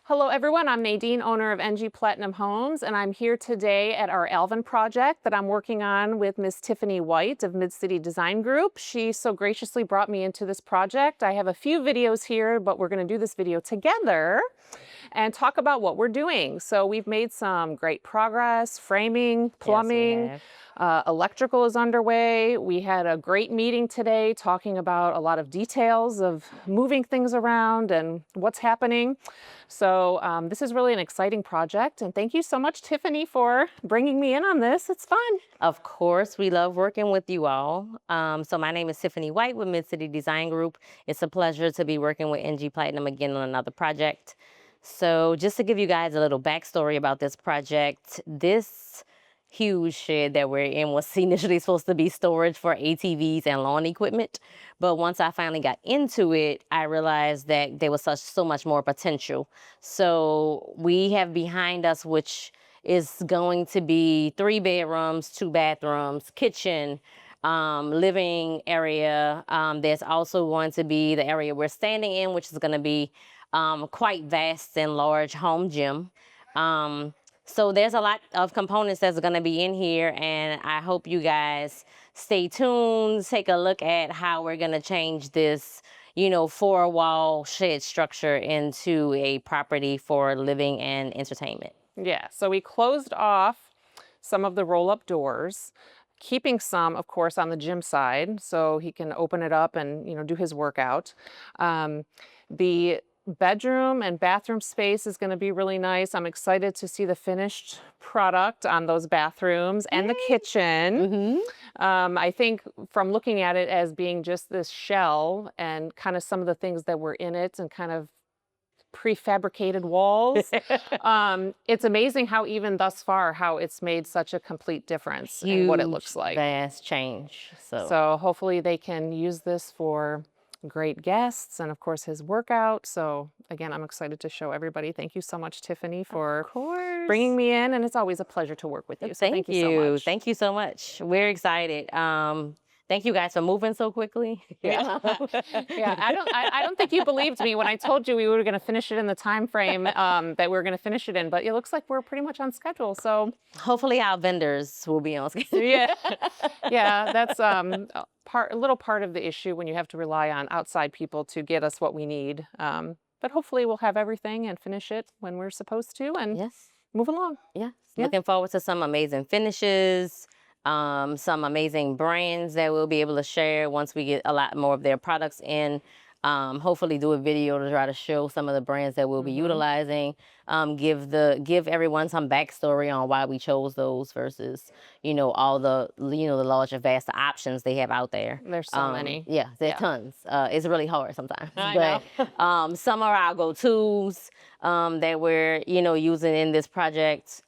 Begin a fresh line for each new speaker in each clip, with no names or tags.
Hello everyone, I'm Nadine, owner of NG Platinum Homes, and I'm here today at our Alvin project that I'm working on with Miss Tiffany White of Mid-City Design Group. She so graciously brought me into this project. I have a few videos here, but we're going to do this video together and talk about what we're doing. So we've made some great progress, framing, plumbing.
Yes,
Electrical is underway. We had a great meeting today talking about a lot of details of moving things around and what's happening. So this is really an exciting project. And thank you so much, Tiffany, for bringing me in on this. It's fun.
of course, we love working with you all. So my name is Tiffany White with Mid-City Design Group. It's a pleasure to be working with NG Platinum again on another project. So just to give you guys a little backstory about this project, this huge shed that we're in was initially supposed to be storage for ATVs and lawn equipment. But once I finally got into it, I realized that there was so much more potential. So we have behind us, which is going to be 3 bedrooms, 2 bathrooms, kitchen, living area. There's also going to be the area we're standing in, which is going to be quite vast and large home gym. So there's a lot of components that's going to be in here, and I hope you guys stay tuned, take a look at how we're going to change this, 4-wall shed structure into a property for living and entertainment.
Yeah, so we closed off some of the roll-up doors, keeping some, of course, on the gym side so he can open it up and, do his workout. The bedroom and bathroom space is going to be really nice. I'm excited to see the finished product on those bathrooms and the kitchen. I think from looking at it as being just this shell and kind of some of the things that were in it and kind of prefabricated walls, it's amazing how even thus far how it's made such a complete difference in what it looks like.
Vast change.
So hopefully they can use this for great guests and of course his workout. So again, I'm excited to show everybody. Thank you so much, Tiffany, for bringing me in, and it's always a pleasure to work with you. So thank you so much.
Thank you so much. We're excited. Thank you guys for moving so quickly.
Yeah. Yeah, I don't think you believed me when I told you we were going to finish it in the time frame that we were going to finish it in, but it looks like we're pretty much on schedule. So
hopefully our vendors will be on schedule.
Yeah. Yeah, that's a little part of the issue when you have to rely on outside people to get us what we need. But hopefully we'll have everything and finish it when we're supposed to and move along.
Yes. Looking forward to some amazing finishes. Some amazing brands that we'll be able to share once we get a lot more of their products in. Hopefully do a video to try to show some of the brands that we'll be utilizing. Give everyone some backstory on why we chose those versus, all the, the large and vast options they have out there.
There's so many.
Yeah, there are tons. It's really hard sometimes.
I
know. Some are our go-tos that we're, using in this project,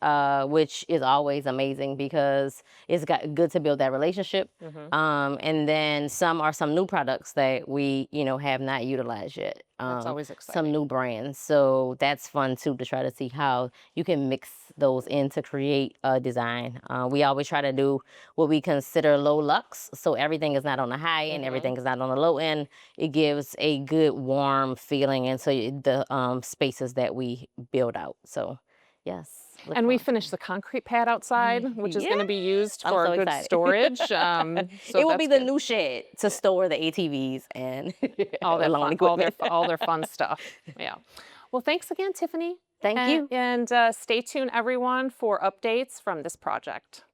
which is always amazing because it's good to build that relationship. And then some are some new products that we, have not utilized yet.
That's always exciting.
Some new brands. So that's fun too, to try to see how you can mix those in to create a design. We always try to do what we consider low lux. So everything is not on the high end, everything is not on the low end. It gives a good warm feeling into the spaces that we build out. So yes.
And we finished the concrete pad outside, which is going to be used for good storage. So
it will be the new shed to store the ATVs and
all their fun stuff. Yeah. Well, thanks again, Tiffany.
Thank you.
And stay tuned, everyone, for updates from this project.